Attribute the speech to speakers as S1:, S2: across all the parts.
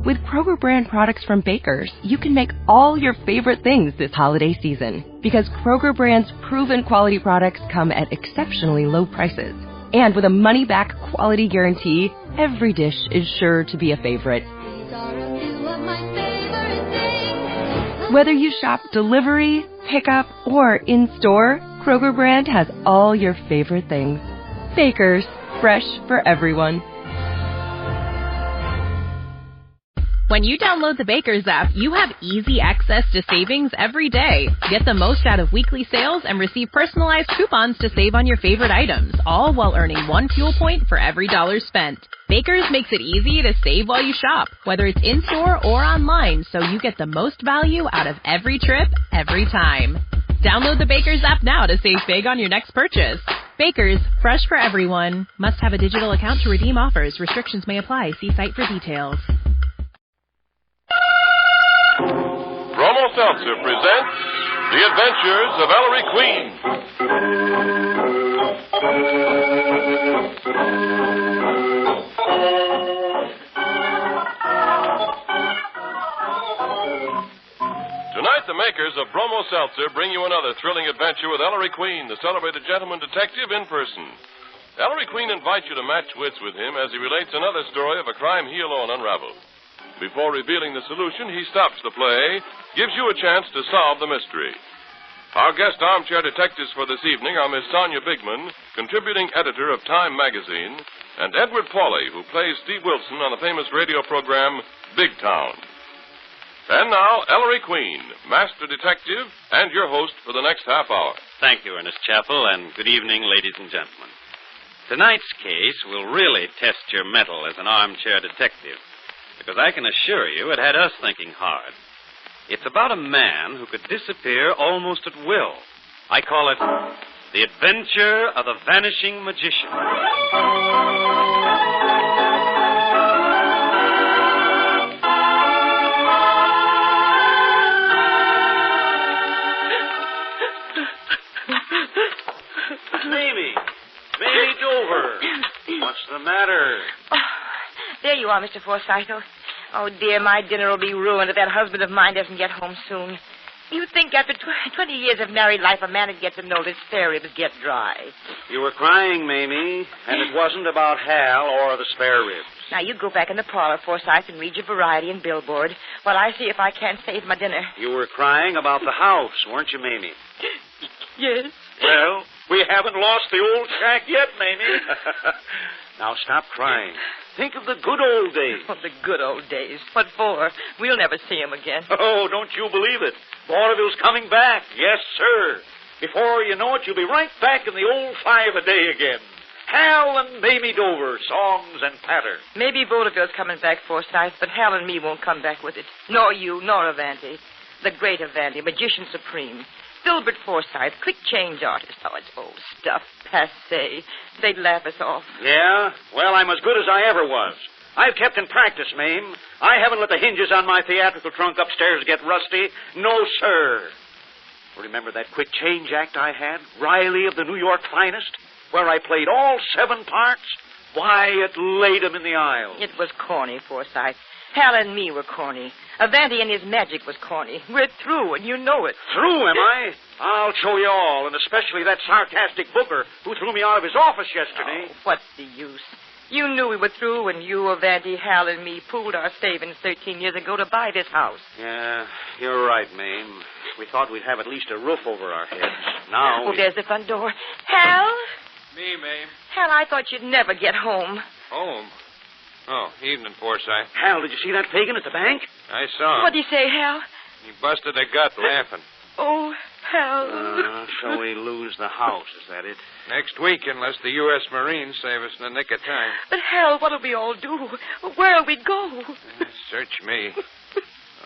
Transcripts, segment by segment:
S1: With Kroger brand products from Baker's, you can make all your favorite things this holiday season. Because Kroger brand's proven quality products come at exceptionally low prices. And with a money-back quality guarantee, every dish is sure to be a favorite. Whether you shop delivery, pickup, or in-store, Kroger brand has all your favorite things. Baker's, fresh for everyone.
S2: When you download the Baker's app, you have easy access to savings every day. Get the most out of weekly sales and receive personalized coupons to save on your favorite items, all while earning 1 fuel point for every $1 spent. Baker's makes it easy to save while you shop, whether it's in-store or online, so you get the most value out of every trip, every time. Download the Baker's app now to save big on your next purchase. Baker's, fresh for everyone. Must have a digital account to redeem offers. Restrictions may apply. See site for details.
S3: Bromo Seltzer presents The Adventures of Ellery Queen. Tonight, the makers of Bromo Seltzer bring you another thrilling adventure with Ellery Queen, the celebrated gentleman detective in person. Ellery Queen invites you to match wits with him as he relates another story of a crime he alone unraveled. Before revealing the solution, he stops the play, gives you a chance to solve the mystery. Our guest armchair detectives for this evening are Miss Sonia Bigman, contributing editor of Time magazine, and Edward Pauly, who plays Steve Wilson on the famous radio program Big Town. And now, Ellery Queen, master detective, and your host for the next half hour.
S4: Thank you, Ernest Chappell, and good evening, ladies and gentlemen. Tonight's case will really test your mettle as an armchair detective, because I can assure you it had us thinking hard. It's about a man who could disappear almost at will. I call it The Adventure of the Vanishing Magician. Mamie Dover. What's the matter?
S5: There you are, Mr. Forsythe. Oh, dear, my dinner will be ruined if that husband of mine doesn't get home soon. You'd think after 20 years of married life, a man would get to notice spare ribs get dry.
S4: You were crying, Mamie, and it wasn't about Hal or the spare ribs.
S5: Now, you go back in the parlor, Forsythe, and read your variety and billboard while I see if I can't save my dinner.
S4: You were crying about the house, weren't you, Mamie?
S5: Yes.
S4: Well, we haven't lost the old shack yet, Mamie. Now, stop crying. Think of the good old days.
S5: Oh, the good old days. What for? We'll never see him again.
S4: Oh, don't you believe it. Vaudeville's coming back. Yes, sir. Before you know it, you'll be right back in the old 5 a day again. Hal and Mamie Dover, songs and patter.
S5: Maybe vaudeville's coming back, Forsythe, but Hal and me won't come back with it. Nor you, nor Avanti. The great Avanti, magician supreme. Filbert Forsythe, quick change artist. Oh, it's old stuff, passé. They'd laugh us off.
S4: Yeah? Well, I'm as good as I ever was. I've kept in practice, Mame. I haven't let the hinges on my theatrical trunk upstairs get rusty. No, sir. Remember that quick change act I had? Riley of the New York Finest? Where I played all 7 parts? Why, it laid 'em in the aisle.
S5: It was corny, Forsythe. Hal and me were corny. Avanti and his magic was corny. We're through, and you know it.
S4: Through, am I? I'll show you all, and especially that sarcastic booker who threw me out of his office yesterday.
S5: Oh, what's the use? You knew we were through when you, Avanti, Hal, and me pooled our savings 13 years ago to buy this house.
S4: Yeah, you're right, Mame. We thought we'd have at least a roof over our heads. Now
S5: there's the front door. Hal?
S6: Me, Mame.
S5: Hal, I thought you'd never get home.
S6: Home? Oh, evening, Forsythe.
S4: Hal, did you see that pagan at the bank?
S6: I saw him.
S5: What'd he say, Hal?
S6: He busted a gut laughing.
S5: Oh, Hal.
S4: So we lose the house, is that it?
S6: Next week, unless the U.S. Marines save us in the nick of time.
S5: But, Hal, what'll we all do? Where'll we go?
S6: Search me.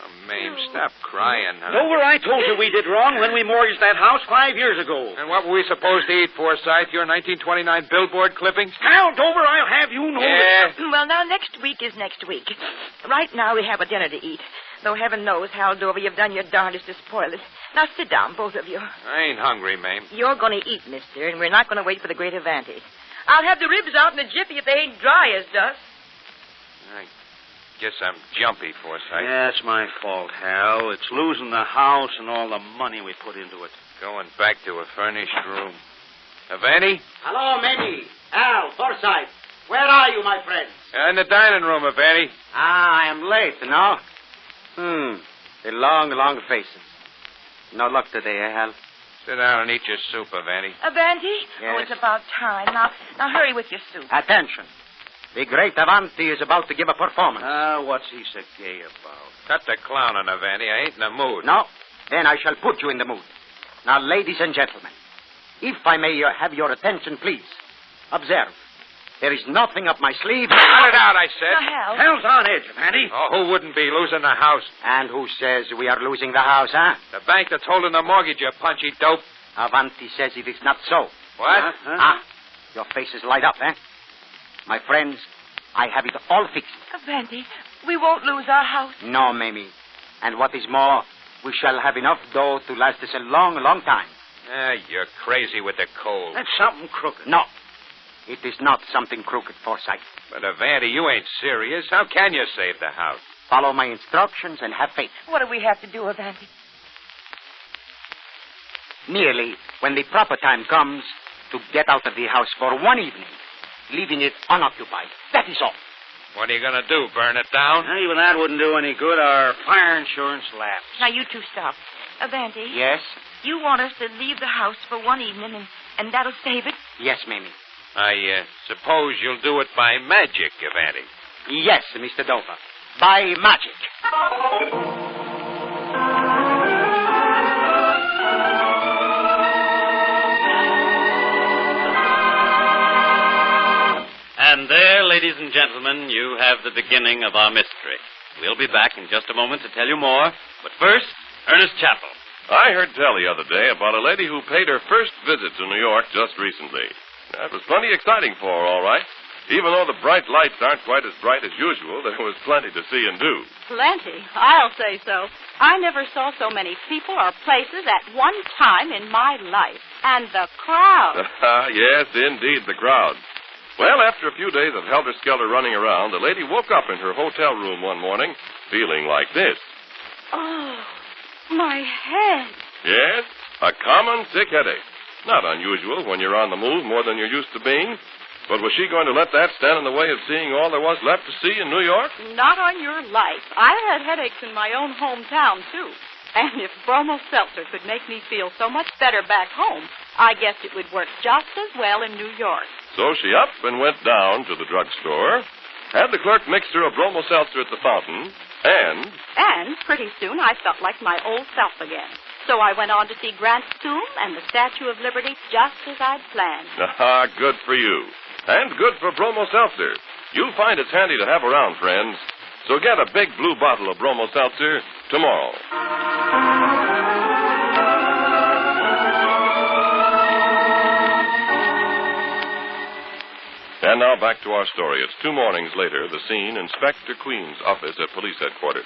S6: Oh, Mame, stop crying. Huh?
S4: Dover, I told you we did wrong when we mortgaged that house 5 years ago.
S6: And what were we supposed to eat, Forsythe? Your 1929 billboard clippings?
S4: Hal, Dover, I'll have you know
S6: Yeah.
S5: Well, now, next week is next week. Right now, we have a dinner to eat. Though heaven knows, Hal Dover, you've done your darndest to spoil it. Now, sit down, both of you.
S6: I ain't hungry, Mame.
S5: You're going to eat, mister, and we're not going to wait for the great Avanti. I'll have the ribs out in a jiffy if they ain't dry as dust.
S6: Guess I'm jumpy, Forsythe.
S7: Yeah, it's my fault, Hal. It's losing the house and all the money we put into it.
S6: Going back to a furnished room. Avanti?
S8: Hello, Mamie. Al, Forsythe. Where are you, my friends?
S6: In the dining room, Avanti.
S8: I am late, no? The long, long faces. No luck today, eh, Hal?
S6: Sit down and eat your soup, Avanti.
S5: Avanti?
S8: Yes?
S5: Oh, it's about time. Now hurry with your soup.
S8: Attention. The great Avanti is about to give a performance.
S7: What's he so gay about?
S6: Cut the clowning, Avanti. I ain't in the mood.
S8: No? Then I shall put you in the mood. Now, ladies and gentlemen, if I may have your attention, please. Observe. There is nothing up my sleeve.
S6: Cut it out, I said.
S5: Now, Hal.
S7: Hal's on edge, Avanti.
S6: Oh, who wouldn't be losing the house?
S8: And who says we are losing the house, huh?
S6: The bank that's holding the mortgage, you punchy dope.
S8: Avanti says it is not so.
S6: What?
S8: Your faces light up, eh? My friends, I have it all fixed.
S5: Avanti, we won't lose our house.
S8: No, Mamie. And what is more, we shall have enough dough to last us a long, long time.
S6: You're crazy with the cold.
S7: That's something crooked.
S8: No. It is not something crooked, Forsythe.
S6: But, Avanti, you ain't serious. How can you save the house?
S8: Follow my instructions and have faith.
S5: What do we have to do, Avanti?
S8: Merely, when the proper time comes, to get out of the house for one evening, leaving it unoccupied. That is all.
S6: What are you going to do, burn it down?
S7: Even that wouldn't do any good. Our fire insurance lapsed.
S5: Now, you two stop. Avanti,
S8: Yes?
S5: you want us to leave the house for one evening, and that'll save it?
S8: Yes, Mamie.
S6: I suppose you'll do it by magic, Avanti.
S8: Yes, Mr. Dover. By magic.
S4: And there, ladies and gentlemen, you have the beginning of our mystery. We'll be back in just a moment to tell you more. But first, Ernest Chappell.
S3: I heard tell the other day about a lady who paid her first visit to New York just recently. That was plenty exciting for her, all right. Even though the bright lights aren't quite as bright as usual, there was plenty to see and do.
S9: Plenty. I'll say so. I never saw so many people or places at one time in my life. And the crowd.
S3: Yes, indeed, the crowd. Well, after a few days of helter-skelter running around, the lady woke up in her hotel room one morning feeling like this.
S9: Oh, my head.
S3: Yes, a common sick headache. Not unusual when you're on the move more than you're used to being. But was she going to let that stand in the way of seeing all there was left to see in New York?
S9: Not on your life. I had headaches in my own hometown, too. And if Bromo Seltzer could make me feel so much better back home, I guess it would work just as well in New York.
S3: So she up and went down to the drugstore, had the clerk mix her a Bromo Seltzer at the fountain,
S9: And pretty soon I felt like my old self again. So I went on to see Grant's tomb and the Statue of Liberty just as I'd planned.
S3: Good for you. And good for Bromo Seltzer. You'll find it's handy to have around, friends. So get a big blue bottle of Bromo Seltzer tomorrow. And now back to our story. It's 2 mornings later, the scene, Inspector Queen's office at police headquarters.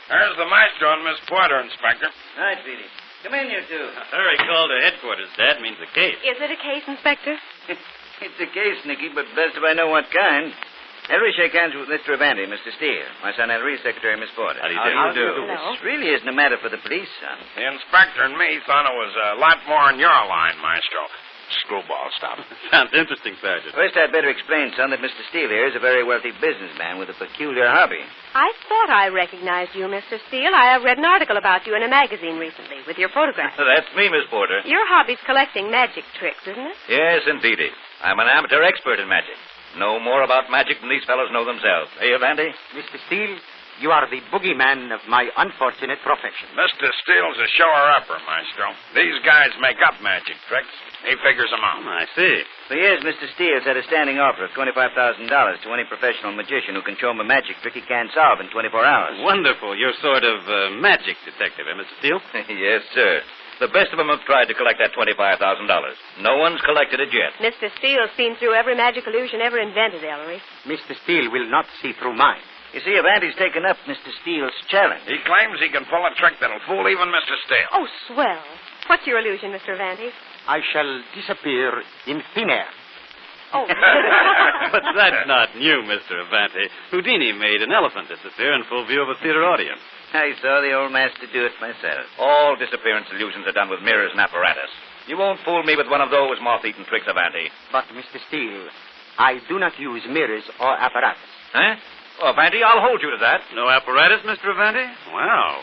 S6: There's the maestro and Miss Porter, Inspector.
S7: Hi, Petey. Come in, you two.
S4: Hurry call to headquarters, Dad, means a case.
S9: Is it a case, Inspector?
S7: It's a case, Nicky, but best if I know what kind. Ellery, shake hands with Mr. Avanti, Mr. Steele. My son Ellery's secretary, Miss Porter.
S4: How do you
S7: How
S4: do?
S7: do you do?
S9: Hello.
S7: This really isn't a matter for the police, son.
S6: The inspector and me thought it was a lot more in your line, maestro. Screwball stuff.
S4: Sounds interesting, Sergeant.
S7: First, I'd better explain, son, that Mr. Steele here is a very wealthy businessman with a peculiar hobby.
S10: I thought I recognized you, Mr. Steele. I have read an article about you in a magazine recently with your photograph.
S7: That's me, Miss Porter.
S10: Your hobby's collecting magic tricks, isn't it?
S7: Yes, indeedy. I'm an amateur expert in magic. Know more about magic than these fellows know themselves. Hey, Avanti?
S8: Mr. Steele, you are the boogeyman of my unfortunate profession.
S6: Mr. Steele's a shower-upper, maestro. These guys make up magic tricks. He figures them out.
S4: I see.
S7: For years, Mr. Steele's had a standing offer of $25,000 to any professional magician who can show him a magic trick he can't solve in 24 hours.
S4: Wonderful. You're sort of magic detective, eh, Mr. Steele?
S7: Yes, sir. The best of them have tried to collect that $25,000. No one's collected it yet.
S10: Mr. Steele's seen through every magic illusion ever invented, Ellery.
S8: Mr. Steele will not see through mine.
S7: You see, Avanti's taken up Mr. Steele's challenge.
S6: He claims he can pull a trick that'll fool even Mr. Steele.
S10: Oh, swell. What's your illusion, Mr. Avanti?
S8: I shall disappear in thin air.
S9: Oh.
S4: But that's not new, Mr. Avanti. Houdini made an elephant disappear in full view of a theater audience.
S7: I saw the old master do it myself.
S6: All disappearance illusions are done with mirrors and apparatus. You won't fool me with one of those moth-eaten tricks, Avanti.
S8: But, Mr. Steele, I do not use mirrors or apparatus.
S6: Huh? Oh, Avanti, I'll hold you to that.
S4: No apparatus, Mr. Avanti? Wow.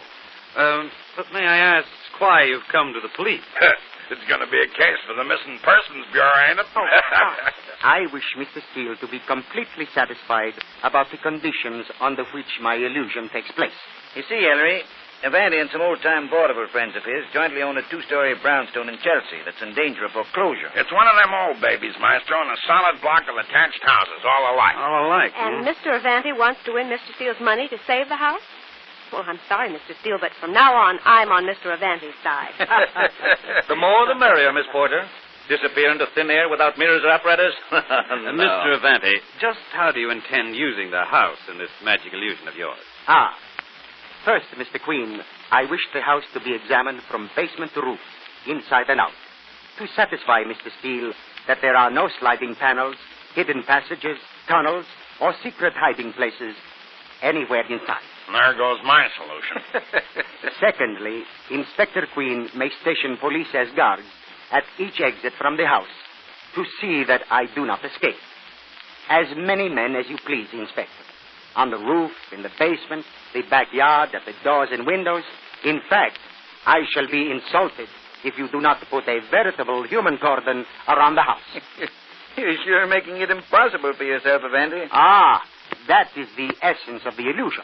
S4: But may I ask why you've come to the police?
S6: It's going to be a case for the Missing Persons Bureau, ain't it?
S8: Oh, I wish Mr. Steele to be completely satisfied about the conditions under which my illusion takes place.
S7: You see, Ellery, Avanti and some old-time vaudeville friends of his jointly own a two-story brownstone in Chelsea that's in danger of foreclosure.
S6: It's one of them old babies, Maestro, and a solid block of attached houses, all alike.
S4: All alike.
S10: And Mr. Avanti wants to win Mr. Steele's money to save the house? Well, I'm sorry, Mr. Steele, but from now on, I'm on Mr. Avanti's side.
S6: The more the merrier, Miss Porter. Disappear into thin air without mirrors or apparatus? No.
S4: Mr. Avanti, just how do you intend using the house in this magic illusion of yours?
S8: First, Mr. Queen, I wish the house to be examined from basement to roof, inside and out, to satisfy Mr. Steele that there are no sliding panels, hidden passages, tunnels, or secret hiding places anywhere inside.
S6: There goes my solution.
S8: Secondly, Inspector Queen may station police as guards at each exit from the house to see that I do not escape. As many men as you please, Inspector. On the roof, in the basement, the backyard, at the doors and windows. In fact, I shall be insulted if you do not put a veritable human cordon around the house.
S7: You're sure making it impossible for yourself, Avanti.
S8: That is the essence of the illusion.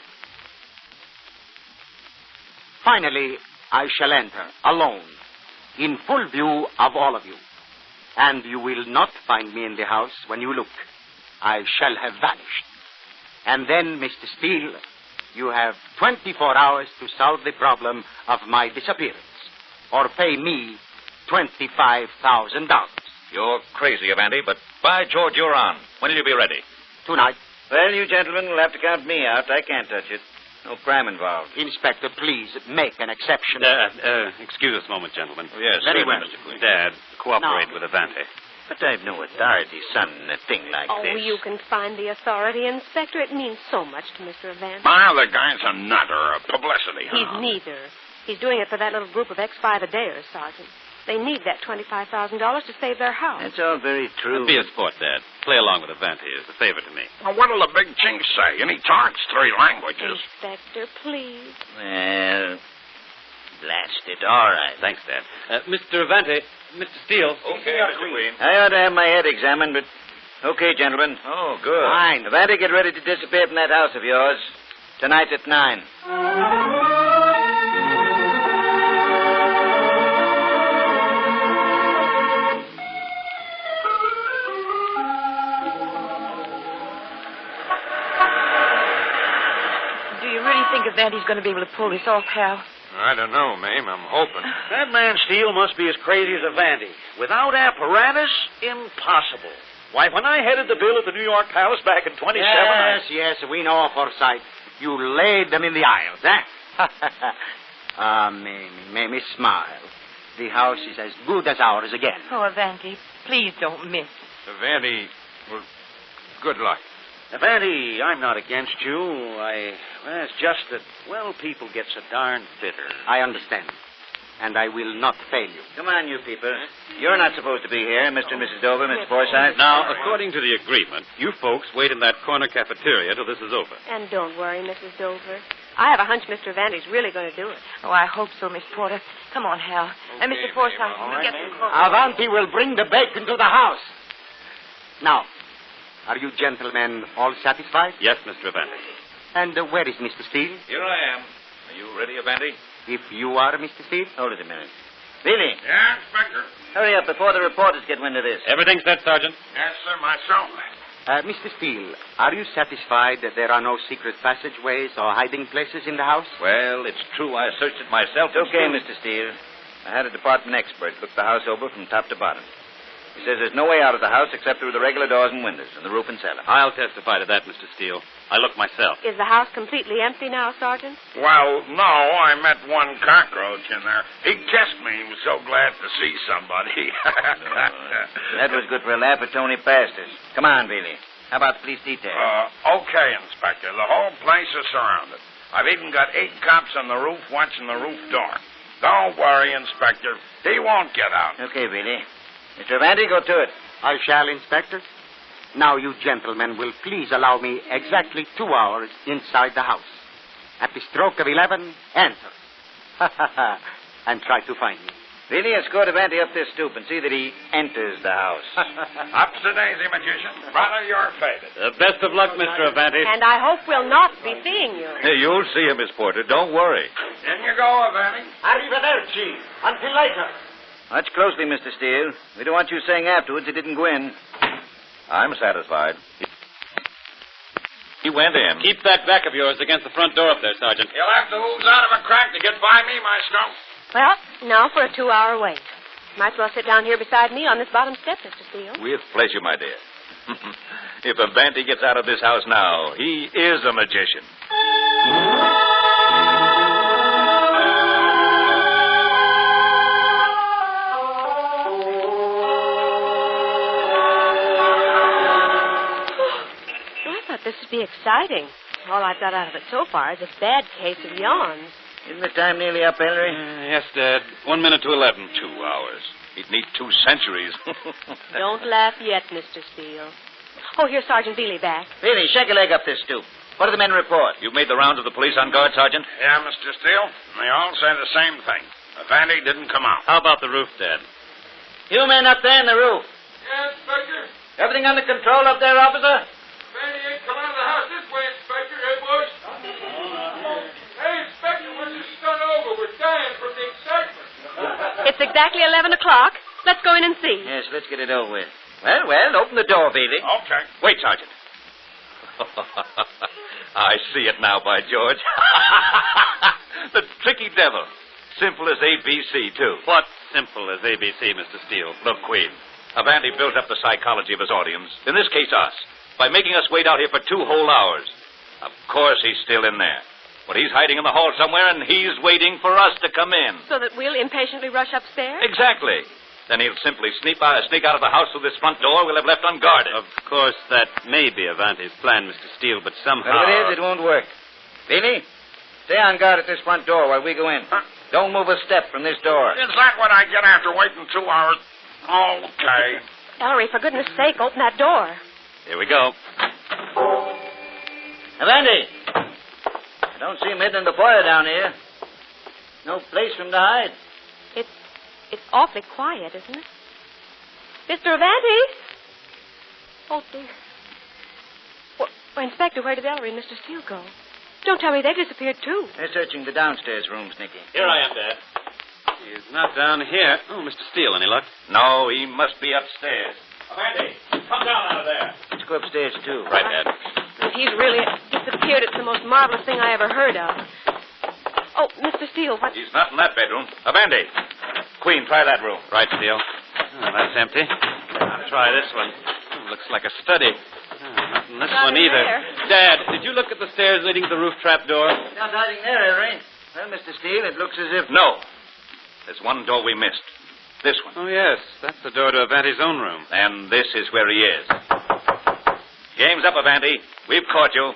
S8: Finally, I shall enter, alone, in full view of all of you. And you will not find me in the house when you look. I shall have vanished. And then, Mr. Steele, you have 24 hours to solve the problem of my disappearance, or pay me $25,000.
S6: You're crazy, Avanti, but by George, you're on. When will you be ready?
S8: Tonight.
S7: Well, you gentlemen will have to count me out. I can't touch it. No crime involved.
S8: Inspector, please make an exception.
S4: Excuse us a moment, gentlemen.
S6: Yes,
S8: very
S6: certainly,
S8: well.
S6: Mr. Queen.
S4: Dad, cooperate with Avanti.
S7: But I've no authority, son, in a thing like
S10: Oh,
S7: this.
S10: you can find the authority, Inspector. It means so much to Mr. Avanti.
S6: Well, the guy's a nutter, a publicity
S10: He's
S6: hound.
S10: neither. He's doing it for that little group of ex-5-a-dayers, Sergeant. They need that $25,000 to save their house.
S7: That's all very true.
S4: Be a sport, Dad. Play along with Avanti as a favor to me.
S6: Well, what'll the big chink say? And he talks 3 languages.
S10: Inspector, please.
S7: Well, blast it. All right.
S4: Thanks, Dad. Mr. Avanti, Mr. Steele.
S6: Okay, Mr. Queen.
S7: I ought to have my head examined, but... Okay, gentlemen.
S6: Oh, good.
S7: Fine. Avanti, get ready to disappear from that house of yours. Tonight at 9.
S5: Think Avanti's going to be able to pull this off, Hal?
S3: I don't know, Mame. I'm hoping.
S11: That man Steele must be as crazy as Avanti. Without apparatus, impossible. Why, when I headed the bill at the New York Palace back in 27...
S8: Yes, we know, Forsyth. You laid them in the aisles, eh? Mamie, smile. The house is as good as ours again.
S5: Oh, Avanti, please don't miss.
S3: Avanti, well, good luck.
S11: Avanti, I'm not against you. Well, it's just that, well, people get so darn bitter.
S8: I understand. And I will not fail you.
S7: Come on, you people. You're not supposed to be here, Mr. and Mrs. Dover, Mr. Forsyth.
S4: Now, according to the agreement, you folks wait in that corner cafeteria till this is over.
S10: And don't worry, Mrs. Dover. I have a hunch Mr. Avanti's really going to do it.
S5: Oh, I hope so, Miss Porter. Come on, Hal. And Mr. Forsyth, we'll get them close.
S8: Avanti will bring the bacon to the house. Now, are you gentlemen all satisfied?
S4: Yes, Mr. Avanti.
S8: And where is Mr. Steele?
S6: Here I am. Are you ready, Avanti?
S8: If you are Mr. Steele?
S7: Hold it a minute. Billy,
S6: Yeah, Inspector.
S7: hurry up before the reporters get wind of this.
S4: Everything set, Sergeant?
S6: Yes, sir, myself.
S8: Mr. Steele, are you satisfied that there are no secret passageways or hiding places in the house?
S6: Well, it's true. I searched it myself.
S7: It's okay, Mr. Steele. I had a department expert look the house over from top to bottom. He says there's no way out of the house except through the regular doors and windows and the roof and cellar.
S4: I'll testify to that, Mr. Steele. I looked myself.
S10: Is the house completely empty now, Sergeant?
S6: Well, no, I met one cockroach in there. He kissed me. He was so glad to see somebody.
S7: That was good for a laugh, but Tony passed us. Come on, Billy. How about the police detail?
S6: Okay, Inspector. The whole place is surrounded. I've even got 8 cops on the roof watching the roof door. Don't worry, Inspector. He won't get out.
S7: Okay, Billy. Mr. Avanti, go to it.
S8: I shall, Inspector. Now, you gentlemen will please allow me exactly 2 hours inside the house. At the stroke of 11, enter. And try to find me.
S7: Billy, escort Avanti up this stoop and see that he enters the house.
S6: Up to daisy, magician. Brother, you're faded.
S4: Best of luck, Mr. Avanti.
S10: And I hope we'll not be seeing you.
S12: Hey, you'll see him, Miss Porter. Don't worry.
S6: In you go, Avanti.
S11: Arrivederci. Until later.
S7: Watch closely, Mr. Steele. We don't want you saying afterwards he didn't go in.
S12: I'm satisfied. He went in.
S4: Keep that back of yours against the front door up there, Sergeant.
S6: You'll have to ooze out of a crack to get by me, Maestro.
S10: Well, now for a 2-hour wait. Might as well sit down here beside me on this bottom step, Mr. Steele.
S12: With pleasure, my dear. If Avanti gets out of this house now, he is a magician.
S10: This would be exciting. All I've got out of it so far is a bad case of yawns.
S7: Isn't the time nearly up, Ellery?
S4: Yes, Dad. 1 minute to 11.
S12: 2 hours. He'd need 2 centuries.
S10: Don't laugh yet, Mr. Steele. Oh, here's Sergeant Bealey back.
S7: Billy, shake a leg up this stoop. What do the men report?
S12: You've made the rounds of the police on guard, Sergeant?
S6: Yeah, Mr. Steele. They all say the same thing. Avanti didn't come out.
S4: How about the roof, Dad?
S7: You men up there in the roof.
S6: Yeah, Inspector.
S7: Everything under control up there, officer?
S6: Avanti ain't come out of the house this way, Inspector. Hey, boys. Hey, Inspector, we're just stunned over. We're dying from the excitement.
S10: It's exactly 11 o'clock. Let's go in and see.
S7: Yes, let's get it over with. Well, open the door, Bealey.
S6: Okay.
S12: Wait, Sergeant. I see it now, by George. The tricky devil. Simple as ABC, too.
S4: What simple as ABC, Mr. Steele?
S12: Look, Queen. Avanti built up the psychology of his audience, in this case us, by making us wait out here for 2 whole hours. Of course he's still in there. But he's hiding in the hall somewhere, and he's waiting for us to come in.
S10: So that we'll impatiently rush upstairs?
S12: Exactly. Then he'll simply sneak out of the house through this front door we'll have left unguarded.
S4: Of course, that may be Avanti's plan, Mr. Steele, but somehow...
S7: Well, if it is, it won't work. Bealey, stay on guard at this front door while we go in. Don't move a step from this door.
S6: Is that what I get after waiting 2 hours? Okay.
S10: Ellery, for goodness sake, open that door.
S12: Here we go.
S7: Avanti! I don't see him hidden in the foyer down here. No place for him to hide.
S10: It's awfully quiet, isn't it? Mr. Avanti? Oh, dear. Well, Inspector, where did Ellery and Mr. Steele go? Don't tell me they disappeared, too.
S7: They're searching the downstairs rooms, Nicky.
S4: Here I am, Dad. He's not down here. Oh, Mr. Steele, any luck?
S12: No, he must be upstairs.
S4: Avanti, come down out of there.
S7: Let's go upstairs, too.
S12: Right, Dad.
S10: If he's really disappeared, it's the most marvelous thing I ever heard of. Oh, Mr. Steele, what...
S12: He's not in that bedroom. Avanti. Queen, try that room.
S4: Right, Steele. Oh, that's empty. I'll try this one. Oh, looks like a study. Oh, not in this
S10: Not
S4: one
S10: in
S4: either.
S10: there.
S4: Dad, did you look at the stairs leading to the roof trap door?
S7: Not hiding there, Ellery. Well, Mr. Steele, it looks as if...
S12: No. There's one door we missed. This one.
S4: Oh, yes. That's the door to Avanti's own room.
S12: And this is where he is. Game's up, Avanti. We've caught you.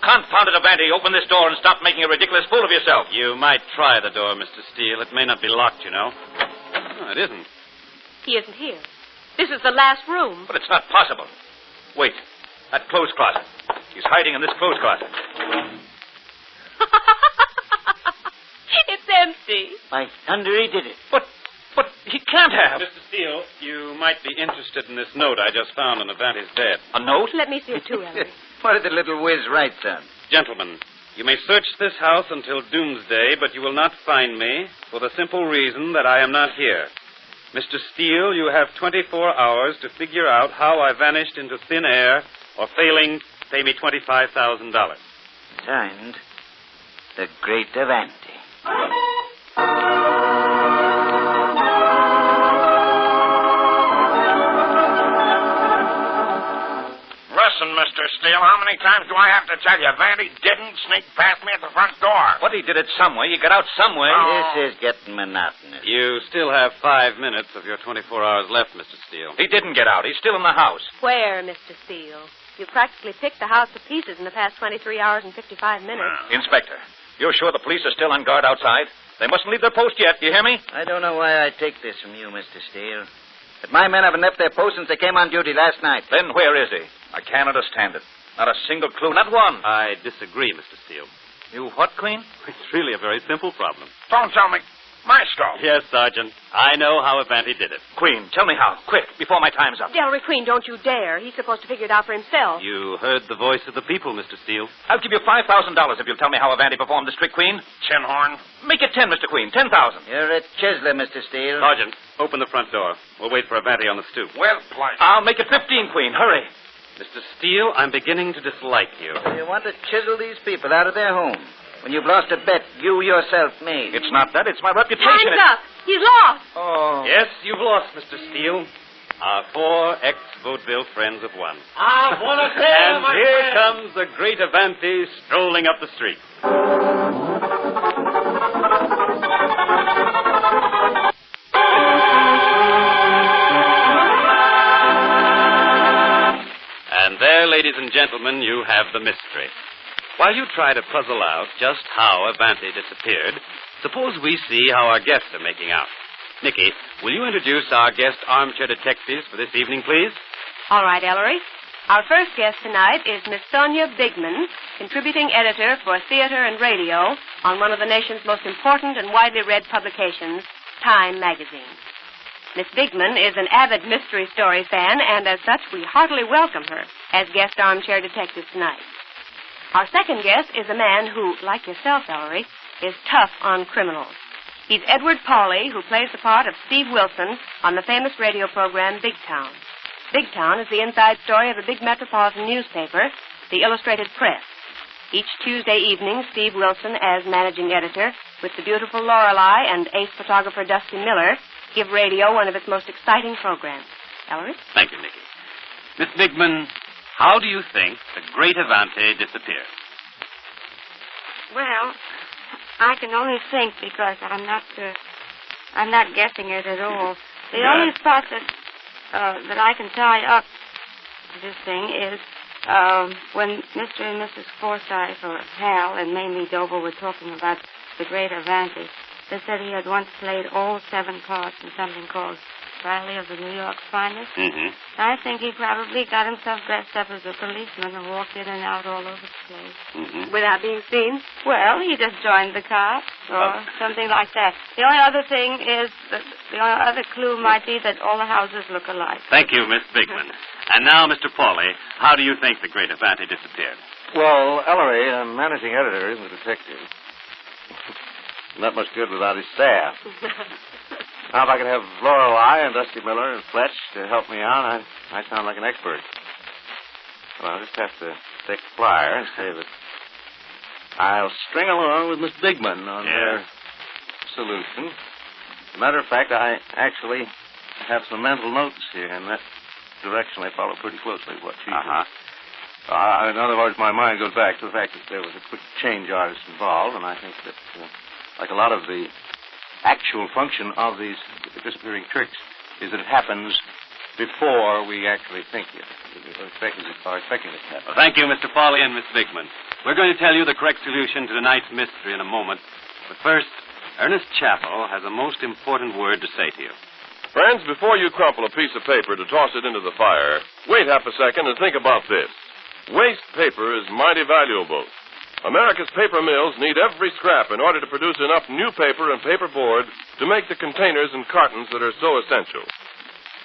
S12: Confound it, Avanti. Open this door and stop making a ridiculous fool of yourself.
S4: You might try the door, Mr. Steele. It may not be locked, you know. No, it isn't.
S10: He isn't here. This is the last room.
S12: But it's not possible. Wait. That clothes closet. He's hiding in this clothes closet.
S10: It's empty.
S7: By thunder, he did it.
S12: But he can't have.
S4: Mr. Steele, you might be interested in this note I just found on Avanti's bed.
S12: A note?
S10: Let me see it, too, Ellery.
S7: What did the little whiz write, son?
S4: Gentlemen, you may search this house until doomsday, but you will not find me for the simple reason that I am not here. Mr. Steele, you have 24 hours to figure out how I vanished into thin air, or failing, pay me $25,000.
S7: Signed, the Great Avanti.
S6: Mr. Steele. How many times do I have to tell you? Vandy didn't sneak past me at the front door.
S12: But he did it some way. You got out some way.
S7: This is getting monotonous.
S4: You still have 5 minutes of your 24 hours left, Mr. Steele.
S12: He didn't get out. He's still in the house.
S10: Where, Mr. Steele? You practically picked the house to pieces in the past 23 hours and 55 minutes.
S12: Inspector, you're sure the police are still on guard outside? They mustn't leave their post yet. You hear me?
S7: I don't know why I take this from you, Mr. Steele. But my men haven't left their post since they came on duty last night.
S12: Then where is he? I can't understand it. Not a single clue, not one.
S4: I disagree, Mr. Steele.
S12: You what, Queen?
S4: It's really a very simple problem.
S6: Don't tell me. Maestro.
S4: Yes, Sergeant. I know how Avanti did it.
S12: Queen, tell me how. Quick, before my time's up.
S10: Ellery Queen, don't you dare. He's supposed to figure it out for himself.
S4: You heard the voice of the people, Mr. Steele.
S12: I'll give you $5,000 if you'll tell me how Avanti performed this trick, Queen.
S6: Chinhorn.
S12: Make it 10, Mr. Queen. 10,000.
S7: You're a chiseler, Mr. Steele.
S4: Sergeant, open the front door. We'll wait for Avanti on the stoop.
S6: Well played.
S12: I'll make it 15, Queen. Hurry.
S4: Mr. Steele, I'm beginning to dislike you.
S7: You want to chisel these people out of their home when you've lost a bet you yourself made.
S12: It's not that. It's my reputation.
S10: Time's up. He's lost.
S7: Oh.
S4: Yes, you've lost, Mr. Steele. Our 4 ex-vaudeville friends of one.
S11: I want to say,
S4: And here comes the great Avanti strolling up the street. And there, ladies and gentlemen, you have the mystery. While you try to puzzle out just how Avanti disappeared, suppose we see how our guests are making out. Nikki, will you introduce our guest armchair detectives for this evening, please?
S10: All right, Ellery. Our first guest tonight is Miss Sonia Bigman, contributing editor for theater and radio on one of the nation's most important and widely read publications, Time magazine. Miss Bigman is an avid mystery story fan, and as such, we heartily welcome her as guest armchair detective tonight. Our second guest is a man who, like yourself, Ellery, is tough on criminals. He's Edward Pauley, who plays the part of Steve Wilson on the famous radio program Big Town. Big Town is the inside story of a big metropolitan newspaper, the Illustrated Press. Each Tuesday evening, Steve Wilson, as managing editor, with the beautiful Lorelei and ace photographer Dusty Miller, give radio one of its most exciting programs. Ellery?
S4: Thank you, Nikki. Miss Bigman, how do you think the great Avanti disappeared?
S13: Well, I can only think because I'm not guessing it at all. The only spot that I can tie up to this thing is when Mr. and Mrs. Forsythe, or Hal, and Mamie Dover were talking about the great Avanti. They said he had once played all 7 parts in something called Riley of the New York Finest.
S4: Mm-hmm.
S13: I think he probably got himself dressed up as a policeman and walked in and out all over the place.
S4: Mm-hmm.
S10: Without being seen?
S13: Well, he just joined the cops or something like that. The only other thing is, the only other clue might be that all the houses look alike.
S4: Thank you, Miss Bigman. And now, Mr. Pauley, how do you think the great Avanti disappeared?
S14: Well, Ellery, a managing editor, isn't a detective. Not much good without his staff. Now, if I could have Lorelei and Dusty Miller and Fletch to help me out, I'd sound like an expert. Well, I'll just have to take a flyer and say that I'll string along with Miss Bigman on their solution. As a matter of fact, I actually have some mental notes here, and that direction they follow pretty closely what she did. In other words, my mind goes back to the fact that there was a quick change artist involved, and I think that, like a lot of the actual function of these disappearing tricks, is that it happens before we actually think it, or expecting it to happen.
S4: Well, thank you, Mr. Pauley and Miss Bigman. We're going to tell you the correct solution to tonight's mystery in a moment. But first, Ernest Chappell has a most important word to say to you.
S3: Friends, before you crumple a piece of paper to toss it into the fire, wait half a second and think about this. Waste paper is mighty valuable. America's paper mills need every scrap in order to produce enough new paper and paper board to make the containers and cartons that are so essential.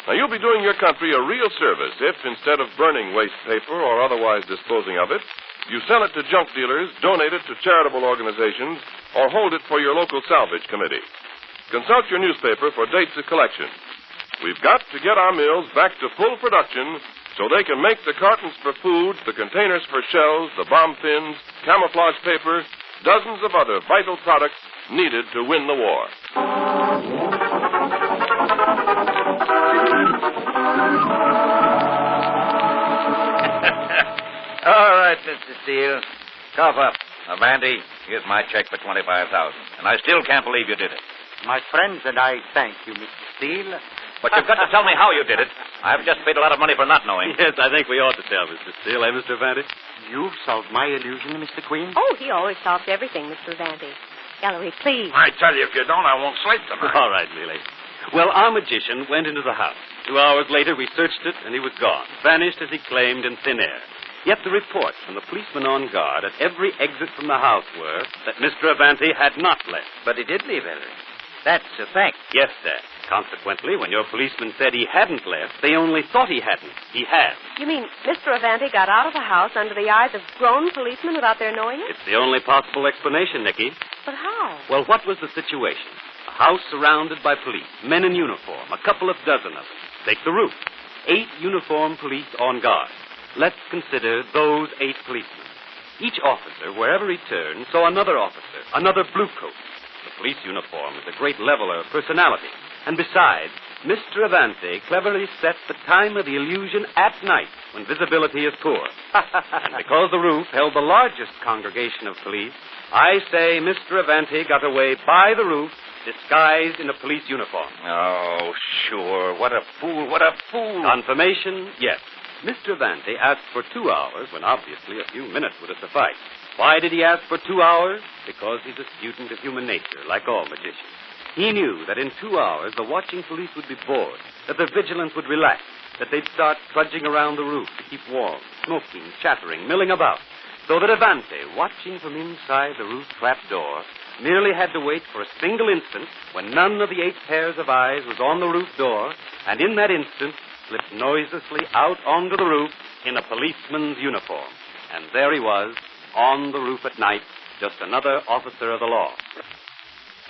S3: Now, you'll be doing your country a real service if, instead of burning waste paper or otherwise disposing of it, you sell it to junk dealers, donate it to charitable organizations, or hold it for your local salvage committee. Consult your newspaper for dates of collection. We've got to get our mills back to full production so they can make the cartons for food, the containers for shells, the bomb fins, camouflage paper, dozens of other vital products needed to win the war.
S7: All right, Mr. Steele. Cough up.
S12: Now, Vandy, here's my check for $25,000. And I still can't believe you did it.
S8: My friends and I thank you, Mr. Steele.
S12: But you've got to tell me how you did it. I've just paid a lot of money for not knowing.
S4: Yes, I think we ought to tell Mr. Steele, eh, Mr. Vandy?
S8: You've solved my illusion, Mr. Queen.
S10: Oh, he always solves everything, Mr. Vandy. Ellery, please.
S6: I tell you, if you don't, I won't sleep tonight.
S4: All right, Lily. Well, our magician went into the house. 2 hours later, we searched it, and he was gone. Vanished, as he claimed, in thin air. Yet the reports from the policemen on guard at every exit from the house were that Mr. Avanti had not left.
S7: But he did leave, Ellery. That's a fact.
S4: Yes, sir. Consequently, when your policeman said he hadn't left, they only thought he hadn't. He had.
S10: You mean Mr. Avanti got out of the house under the eyes of grown policemen without their knowing it?
S4: It's the only possible explanation, Nikki.
S10: But how?
S4: Well, what was the situation? A house surrounded by police, men in uniform, a couple of dozen of them. Take the roof. 8 uniformed police on guard. Let's consider those 8 policemen. Each officer, wherever he turned, saw another officer, another blue coat. The police uniform is a great leveler of personality. And besides, Mr. Avanti cleverly set the time of the illusion at night when visibility is poor. And because the roof held the largest congregation of police, I say Mr. Avanti got away by the roof, disguised in a police uniform.
S12: Oh, sure. What a fool. What a fool.
S4: Confirmation, yes. Mr. Avanti asked for 2 hours when obviously a few minutes would have sufficed. Why did he ask for 2 hours? Because he's a student of human nature, like all magicians. He knew that in 2 hours the watching police would be bored, that their vigilance would relax, that they'd start trudging around the roof to keep warm, smoking, chattering, milling about, so that Avanti, watching from inside the roof trap door, merely had to wait for a single instant when none of the 8 pairs of eyes was on the roof door, and in that instant slipped noiselessly out onto the roof in a policeman's uniform. And there he was, on the roof at night, just another officer of the law.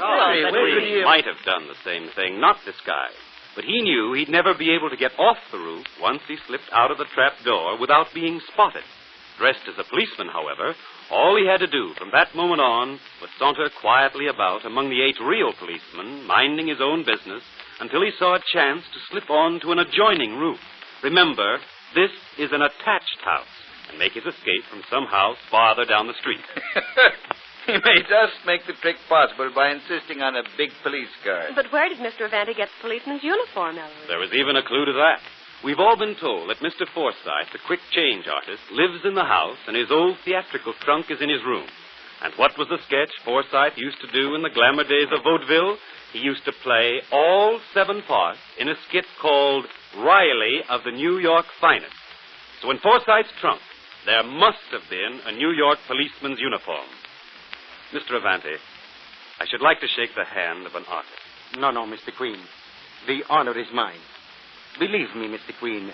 S4: He might have done the same thing, not disguised. But he knew he'd never be able to get off the roof once he slipped out of the trap door without being spotted. Dressed as a policeman, however, all he had to do from that moment on was saunter quietly about among the 8 real policemen, minding his own business, until he saw a chance to slip on to an adjoining roof. Remember, this is an attached house, and make his escape from some house farther down the street.
S7: He may just make the trick possible by insisting on a big police guard.
S10: But where did Mr. Avanti get the policeman's uniform, Ellery?
S4: There was even a clue to that. We've all been told that Mr. Forsythe, the quick change artist, lives in the house and his old theatrical trunk is in his room. And what was the sketch Forsythe used to do in the glamour days of vaudeville? He used to play all 7 parts in a skit called Riley of the New York Finest. So in Forsythe's trunk, there must have been a New York policeman's uniform. Mr. Avanti, I should like to shake the hand of an artist.
S8: No, Mr. Queen. The honor is mine. Believe me, Mr. Queen,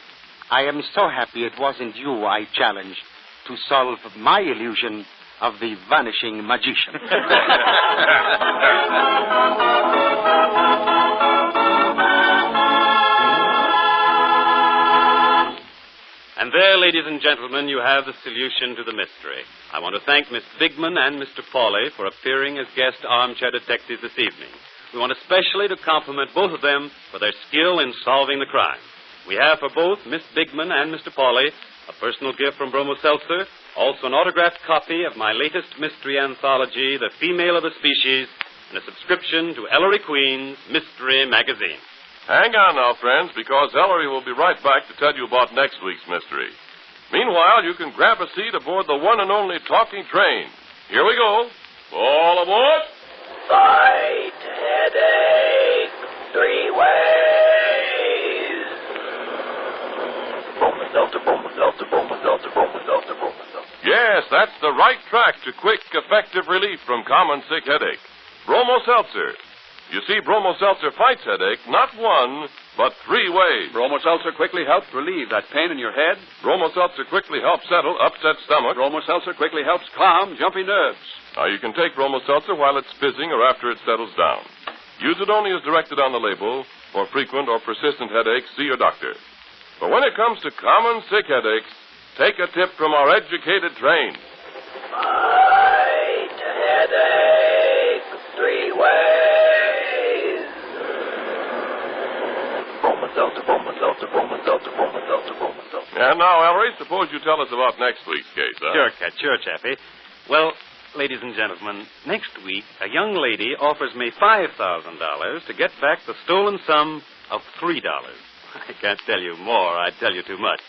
S8: I am so happy it wasn't you I challenged to solve my illusion of the vanishing magician.
S4: And there, ladies and gentlemen, you have the solution to the mystery. I want to thank Miss Bigman and Mr. Pauley for appearing as guest armchair detectives this evening. We want especially to compliment both of them for their skill in solving the crime. We have for both Miss Bigman and Mr. Pauley a personal gift from Bromo Seltzer, also an autographed copy of my latest mystery anthology, The Female of the Species, and a subscription to Ellery Queen's Mystery Magazine.
S3: Hang on now, friends, because Ellery will be right back to tell you about next week's mystery. Meanwhile, you can grab a seat aboard the one and only talking train. Here we go. All aboard.
S15: Fight, headache, 3 ways. Bromo Seltzer, Bromo Seltzer, Bromo Seltzer, Bromo Seltzer, Bromo Seltzer.
S3: Yes, that's the right track to quick, effective relief from common sick headache. Bromo Seltzer. You see, Bromo Seltzer fights headache not 1, but 3 ways.
S16: Bromo Seltzer quickly helps relieve that pain in your head.
S3: Bromo Seltzer quickly helps settle upset stomach.
S16: Bromo Seltzer quickly helps calm jumpy nerves.
S3: Now, you can take Bromo Seltzer while it's fizzing or after it settles down. Use it only as directed on the label. For frequent or persistent headaches, see your doctor. But when it comes to common sick headaches, take a tip from our educated train.
S15: Fight, headache, 3 ways. Bromo Seltzer, Bromo Seltzer, Bromo Seltzer, Bromo Seltzer, Bromo Seltzer.
S3: And now, Ellery, suppose you tell us about next week's case, huh?
S4: Sure, Cat. Sure, Chappie. Well, ladies and gentlemen, next week, a young lady offers me $5,000 to get back the stolen sum of $3. I can't tell you more. I'd tell you too much.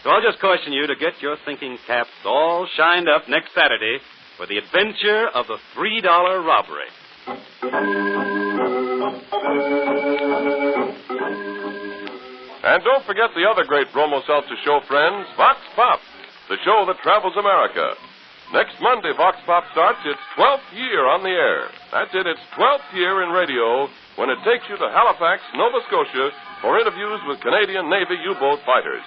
S4: So I'll just caution you to get your thinking caps all shined up next Saturday for the adventure of the $3 robbery.
S3: And don't forget the other great Bromo Seltzer show, friends, Vox Pop, the show that travels America. Next Monday, Vox Pop starts its 12th year on the air. That's it, its 12th year in radio, when it takes you to Halifax, Nova Scotia, for interviews with Canadian Navy U-boat fighters.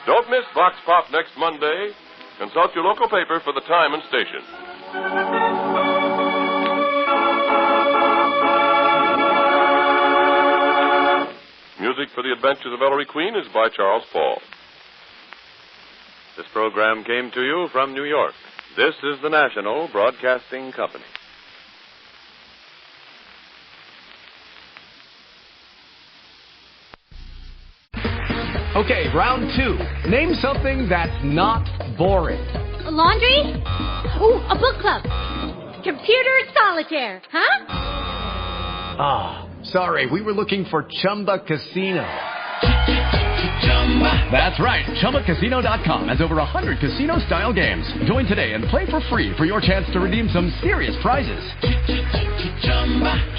S3: Don't miss Vox Pop next Monday. Consult your local paper for the time and station. Music for The Adventures of Ellery Queen is by Charles Paul.
S17: This program came to you from New York. This is the National Broadcasting Company.
S18: Okay, round two. Name something that's not boring.
S19: A laundry? Ooh, a book club. Computer solitaire, huh?
S18: Ah, sorry, we were looking for Chumba Casino. That's right, ChumbaCasino.com has over 100 casino-style games. Join today and play for free for your chance to redeem some serious prizes.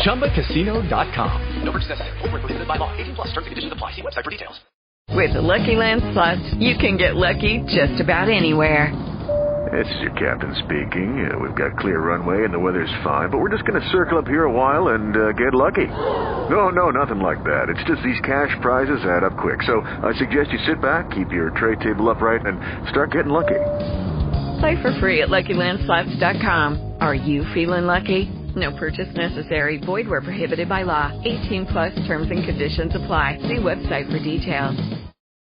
S18: ChumbaCasino.com. No purchase necessary. Void where prohibited by law. 18+. Terms and conditions apply. See website for details.
S20: With the Lucky Land Slots, you can get lucky just about anywhere.
S21: This is your captain speaking. We've got clear runway and the weather's fine, but we're just going to circle up here a while and get lucky. No, nothing like that. It's just these cash prizes add up quick. So I suggest you sit back, keep your tray table upright, and start getting lucky.
S20: Play for free at LuckyLandSlots.com. Are you feeling lucky? No purchase necessary. Void where prohibited by law. 18+ terms and conditions apply. See website for details.